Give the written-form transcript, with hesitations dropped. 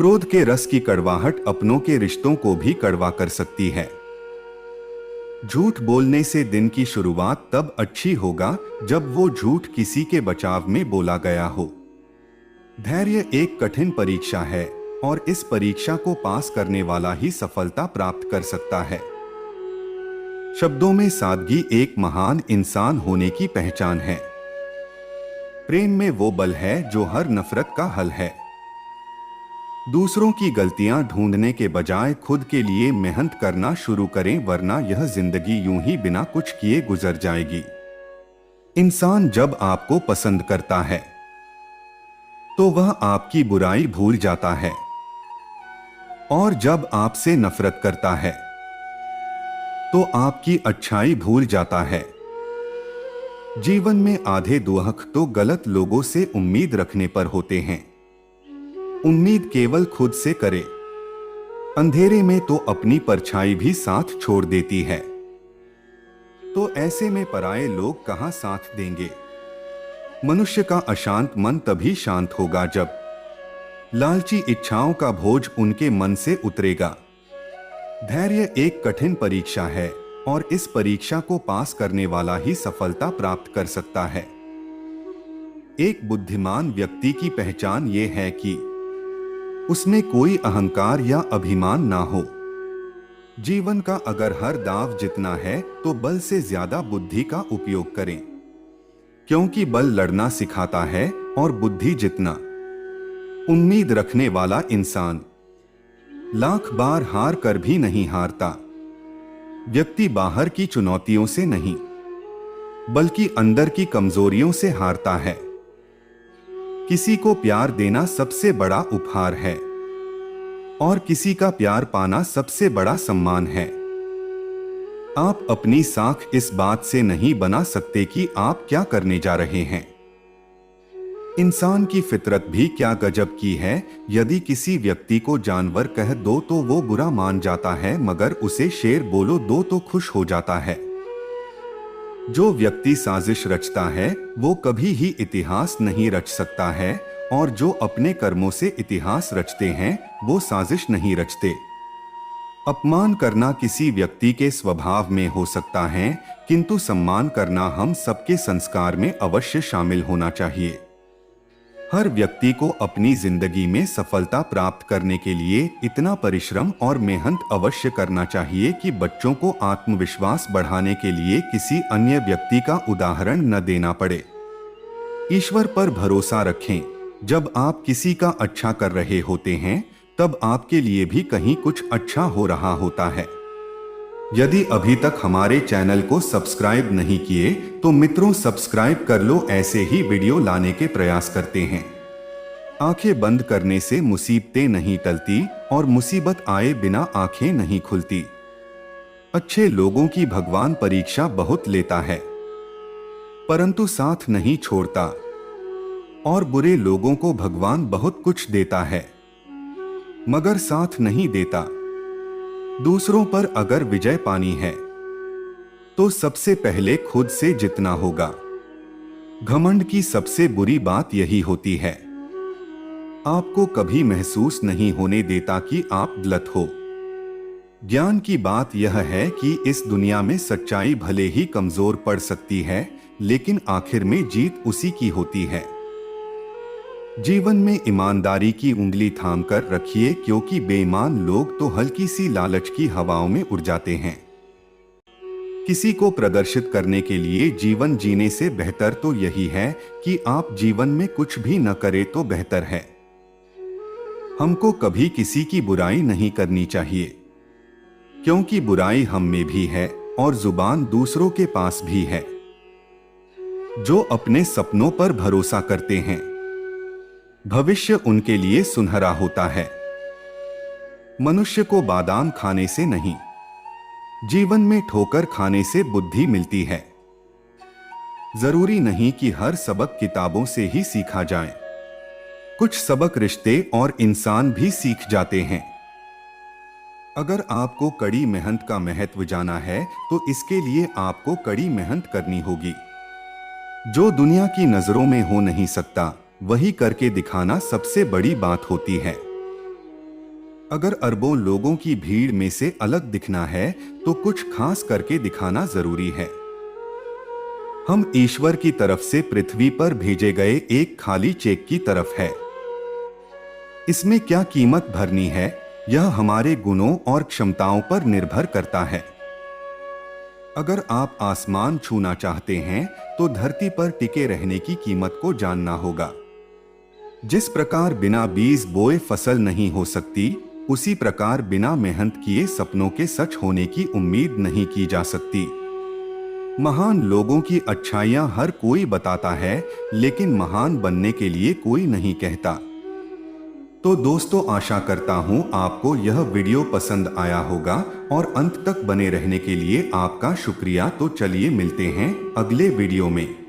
क्रोध के रस की कड़वाहट अपनों के रिश्तों को भी कड़वा कर सकती है। झूठ बोलने से दिन की शुरुआत तब अच्छी होगा जब वो झूठ किसी के बचाव में बोला गया हो। धैर्य एक कठिन परीक्षा है और इस परीक्षा को पास करने वाला ही सफलता प्राप्त कर सकता है। शब्दों में सादगी एक महान इंसान होने की पहचान है। प्रेम में वो बल है जो हर नफरत का हल है। दूसरों की गलतियां ढूंढने के बजाय खुद के लिए मेहनत करना शुरू करें, वरना यह जिंदगी यूं ही बिना कुछ किए गुजर जाएगी। इंसान जब आपको पसंद करता है तो वह आपकी बुराई भूल जाता है, और जब आपसे नफरत करता है तो आपकी अच्छाई भूल जाता है। जीवन में आधे दुख तो गलत लोगों से उम्मीद रखने पर होते हैं। उम्मीद केवल खुद से करे, अंधेरे में तो अपनी परछाई भी साथ छोड़ देती है। तो ऐसे में पराये लोग कहां साथ देंगे। मनुष्य का अशांत मन तभी शांत होगा जब लालची इच्छाओं का बोझ उनके मन से उतरेगा। धैर्य एक कठिन परीक्षा है और इस परीक्षा को पास करने वाला ही सफलता प्राप्त कर सकता है। एक बुद्धिमान व्यक्ति की पहचान ये है कि उसमें कोई अहंकार या अभिमान ना हो। जीवन का अगर हर दाव जितना है तो बल से ज्यादा बुद्धि का उपयोग करें, क्योंकि बल लड़ना सिखाता है और बुद्धि जितना। उम्मीद रखने वाला इंसान लाख बार हार कर भी नहीं हारता। व्यक्ति बाहर की चुनौतियों से नहीं बल्कि अंदर की कमजोरियों से हारता है। किसी को प्यार देना सबसे बड़ा उपहार है और किसी का प्यार पाना सबसे बड़ा सम्मान है। आप अपनी साख इस बात से नहीं बना सकते कि आप क्या करने जा रहे हैं। इंसान की फितरत भी क्या गजब की है। यदि किसी व्यक्ति को जानवर कह दो तो वो बुरा मान जाता है, मगर उसे शेर बोलो दो तो खुश हो जाता है। जो व्यक्ति साजिश रचता है वो कभी ही इतिहास नहीं रच सकता है, और जो अपने कर्मों से इतिहास रचते हैं वो साजिश नहीं रचते। अपमान करना किसी व्यक्ति के स्वभाव में हो सकता है, किंतु सम्मान करना हम सबके संस्कार में अवश्य शामिल होना चाहिए। हर व्यक्ति को अपनी जिंदगी में सफलता प्राप्त करने के लिए इतना परिश्रम और मेहनत अवश्य करना चाहिए कि बच्चों को आत्मविश्वास बढ़ाने के लिए किसी अन्य व्यक्ति का उदाहरण न देना पड़े। ईश्वर पर भरोसा रखें। जब आप किसी का अच्छा कर रहे होते हैं तब आपके लिए भी कहीं कुछ अच्छा हो रहा होता है। यदि अभी तक हमारे चैनल को सब्सक्राइब नहीं किए तो मित्रों सब्सक्राइब कर लो, ऐसे ही वीडियो लाने के प्रयास करते हैं। आंखें बंद करने से मुसीबतें नहीं टलती और मुसीबत आए बिना आंखें नहीं खुलती। अच्छे लोगों की भगवान परीक्षा बहुत लेता है परंतु साथ नहीं छोड़ता, और बुरे लोगों को भगवान बहुत कुछ देता है मगर साथ नहीं देता। दूसरों पर अगर विजय पानी है तो सबसे पहले खुद से जीतना होगा। घमंड की सबसे बुरी बात यही होती है, आपको कभी महसूस नहीं होने देता कि आप गलत हो। ज्ञान की बात यह है कि इस दुनिया में सच्चाई भले ही कमजोर पड़ सकती है, लेकिन आखिर में जीत उसी की होती है। जीवन में ईमानदारी की उंगली थाम कर रखिए, क्योंकि बेईमान लोग तो हल्की सी लालच की हवाओं में उड़ जाते हैं। किसी को प्रदर्शित करने के लिए जीवन जीने से बेहतर तो यही है कि आप जीवन में कुछ भी न करें तो बेहतर है। हमको कभी किसी की बुराई नहीं करनी चाहिए, क्योंकि बुराई हम में भी है और जुबान दूसरों के पास भी है। जो अपने सपनों पर भरोसा करते हैं भविष्य उनके लिए सुनहरा होता है। मनुष्य को बादाम खाने से नहीं, जीवन में ठोकर खाने से बुद्धि मिलती है। जरूरी नहीं कि हर सबक किताबों से ही सीखा जाए, कुछ सबक रिश्ते और इंसान भी सीख जाते हैं। अगर आपको कड़ी मेहनत का महत्व जाना है तो इसके लिए आपको कड़ी मेहनत करनी होगी। जो दुनिया की नजरों में हो नहीं सकता वही करके दिखाना सबसे बड़ी बात होती है। अगर अरबों लोगों की भीड़ में से अलग दिखना है तो कुछ खास करके दिखाना जरूरी है। हम ईश्वर की तरफ से पृथ्वी पर भेजे गए एक खाली चेक की तरफ है। इसमें क्या कीमत भरनी है, यह हमारे गुणों और क्षमताओं पर निर्भर करता है। अगर आप आसमान छूना चाहते हैं तो धरती पर टिके रहने की कीमत को जानना होगा। जिस प्रकार बिना बीज बोए फसल नहीं हो सकती, उसी प्रकार बिना मेहनत किए सपनों के सच होने की उम्मीद नहीं की जा सकती। महान लोगों की अच्छाइयां हर कोई बताता है, लेकिन महान बनने के लिए कोई नहीं कहता। तो दोस्तों, आशा करता हूं आपको यह वीडियो पसंद आया होगा और अंत तक बने रहने के लिए आपका शुक्रिया। तो चलिए मिलते हैं अगले वीडियो में।